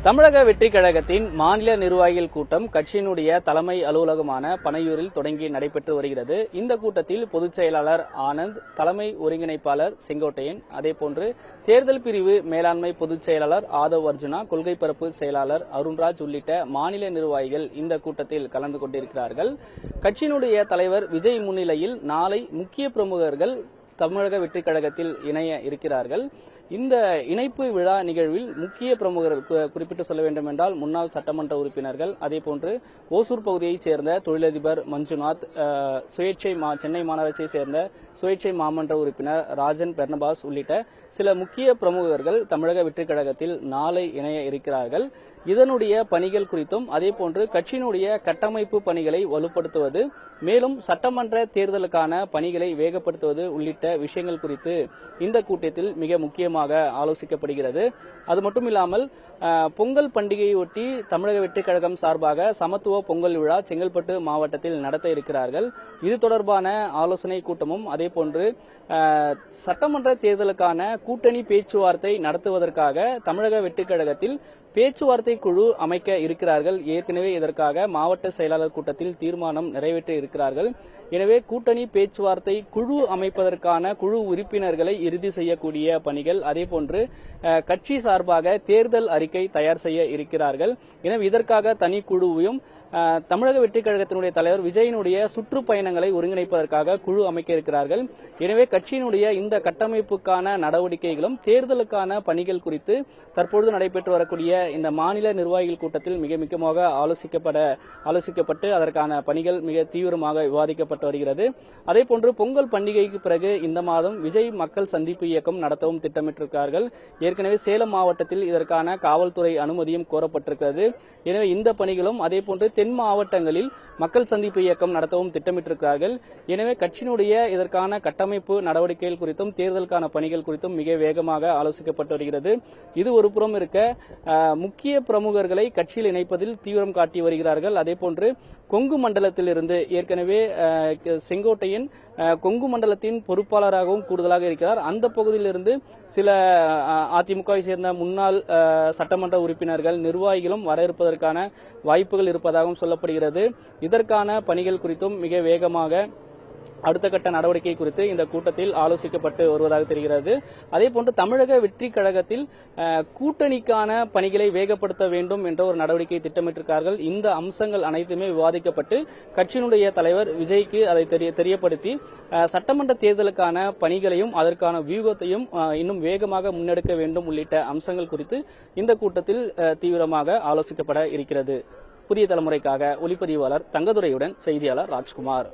தமிழக வெற்றி கழகத்தின் மாநில நிர்வாகிகள் கூட்டம் கட்சியினுடைய தலைமை அலுவலகமான பனையூரில் தொடங்கி நடைபெற்று வருகிறது. இந்த கூட்டத்தில் பொதுச் செயலாளர் ஆனந்த், தலைமை ஒருங்கிணைப்பாளர் செங்கோட்டையன், அதேபோன்று தேர்தல் பிரிவு மேலாண்மை பொதுச் செயலாளர் ஆதவ் அர்ஜுனா, கொள்கை பரப்பு செயலாளர் அருண்ராஜ் உள்ளிட்ட மாநில நிர்வாகிகள் இந்த கூட்டத்தில் கலந்து கொண்டிருக்கிறார்கள். கட்சியினுடைய தலைவர் விஜய் முன்னிலையில் நாளை முக்கிய பிரமுகர்கள் தமிழக வெற்றி கழகத்தில் இணைய இருக்கிறார்கள். இந்த இணைப்பு விழா நிகழ்வில் முக்கிய பிரமுகர்கள் குறிப்பிட்டு சொல்ல வேண்டும் என்றால் முன்னாள் சட்டமன்ற உறுப்பினர்கள், அதேபோன்று ஓசூர் பகுதியைச் சேர்ந்த தொழிலதிபர் மஞ்சுநாத், சென்னை மாநகராட்சியை சேர்ந்த சுயேட்சை மாமன்ற உறுப்பினர் ராஜன் பெர்னபாஸ் உள்ளிட்ட சில முக்கிய பிரமுகர்கள் தமிழக வெற்றி கழகத்தில் நாளை இணைய இருக்கிறார்கள். இதனுடைய பணிகள் குறித்தும் அதேபோன்று கட்சியினுடைய கட்டமைப்பு பணிகளை வலுப்படுத்துவது, மேலும் சட்டமன்ற தேர்தலுக்கான பணிகளை வேகப்படுத்துவது உள்ளிட்ட விஷயங்கள் குறித்து இந்த கூட்டத்தில் மிக முக்கியமாக ஆலோசிக்கப்படுகிறது. அது மட்டுமில்லாமல் பொங்கல் பண்டிகையொட்டி தமிழக வெற்றி கழகம் சார்பாக சமத்துவ பொங்கல் விழா செங்கல்பட்டு மாவட்டத்தில் நடத்த இருக்கிறார்கள். இது தொடர்பான ஆலோசனை கூட்டமும் அதேபோன்று சட்டமன்ற தேர்தலுக்கான கூட்டணி பேச்சுவார்த்தை நடத்துவதற்காக தமிழக வெற்றி கழகத்தில் பேச்சுவார்த்தை குழு அமைக்க இருக்கிறார்கள். ஏற்கனவே இதற்காக மாவட்ட செயலாளர் கூட்டத்தில் தீர்மானம் நிறைவேற்றி இருக்கிறார்கள். எனவே கூட்டணி பேச்சுவார்த்தை குழு அமைப்பதற்கான குழு உறுப்பினர்களை இறுதி செய்யக்கூடிய பணிகள், அதேபோன்று கட்சி சார்பாக தேர்தல் அறிக்கை தயார் செய்ய இருக்கிறார்கள். எனவே இதற்காக தனி குழுவையும் தமிழக வெற்றி கழகத்தினுடைய தலைவர் விஜயனுடைய சுற்றுப்பயணங்களை ஒருங்கிணைப்பதற்காக குழு அமைக்க இருக்கிறார்கள். எனவே கட்சியினுடைய இந்த கட்டமைப்புக்கான நடவடிக்கைகளும் தேர்தலுக்கான பணிகள் குறித்து தற்பொழுது நடைபெற்று வரக்கூடிய இந்த மாநில நிர்வாகிகள் கூட்டத்தில் மிக முக்கியமாக ஆலோசிக்கப்பட்டு அதற்கான பணிகள் மிக தீவிரமாக விவாதிக்கப்பட்டு வருகிறது. அதேபோன்று பொங்கல் பண்டிகைக்கு பிறகு இந்த மாதம் விஜய் மக்கள் சந்திப்பு இயக்கம் நடத்தவும் திட்டமிட்டிருக்கிறார்கள். ஏற்கனவே சேலம் மாவட்டத்தில் இதற்கான காவல்துறை அனுமதியும் கோரப்பட்டிருக்கிறது. எனவே இந்த பணிகளும் அதேபோன்று தென் மாவட்டங்களில் மக்கள் சந்திப்பு இயக்கம் நடத்தவும் திட்டமிட்டிருக்கிறார்கள். எனவே கட்சியினுடைய இதற்கான கட்டமைப்பு நடவடிக்கைகள் குறித்தும் தேர்தலுக்கான பணிகள் குறித்தும் மிக வேகமாக ஆலோசிக்கப்பட்டு வருகிறது. இது ஒரு புறம் இருக்க, முக்கிய பிரமுகர்களை கட்சியில் இணைப்பதில் தீவிரம் காட்டி வருகிறார்கள். அதேபோன்று கொங்கு மண்டலத்திலிருந்து ஏற்கனவே செங்கோட்டையன் கொங்கு மண்டலத்தின் பொறுப்பாளராகவும் கூடுதலாக இருக்கிறார். அந்த பகுதியிலிருந்து சில அதிமுகவை சேர்ந்த முன்னாள் சட்டமன்ற உறுப்பினர்கள், நிர்வாகிகளும் வர இருப்பதற்கான வாய்ப்புகள் இருப்பதாகவும் சொல்லப்படுகிறது. இதற்கான பணிகள் குறித்தும் மிக வேகமாக அடுத்த கட்ட நடவடிக்கை குறித்து இந்த கூட்டத்தில் ஆலோசிக்கப்பட்டு வருவதாக தெரிகிறது. அதேபோன்று தமிழக வெற்றி கழகத்தில் கூட்டணிக்கான பணிகளை வேகப்படுத்த வேண்டும் என்ற ஒரு நடவடிக்கை திட்டமிட்டிருக்கிறார்கள். இந்த அம்சங்கள் அனைத்துமே விவாதிக்கப்பட்டு கட்சியினுடைய தலைவர் விஜய்க்கு அதை தெரியப்படுத்தி சட்டமன்ற தேர்தலுக்கான பணிகளையும் அதற்கான வியூகத்தையும் இன்னும் வேகமாக முன்னெடுக்க வேண்டும் உள்ளிட்ட அம்சங்கள் குறித்து இந்த கூட்டத்தில் தீவிரமாக ஆலோசிக்கப்பட இருக்கிறது. புதிய தலைமுறைக்காக ஒளிப்பதிவாளர் தங்கதுரையுடன் செய்தியாளர் ராஜ்குமார்.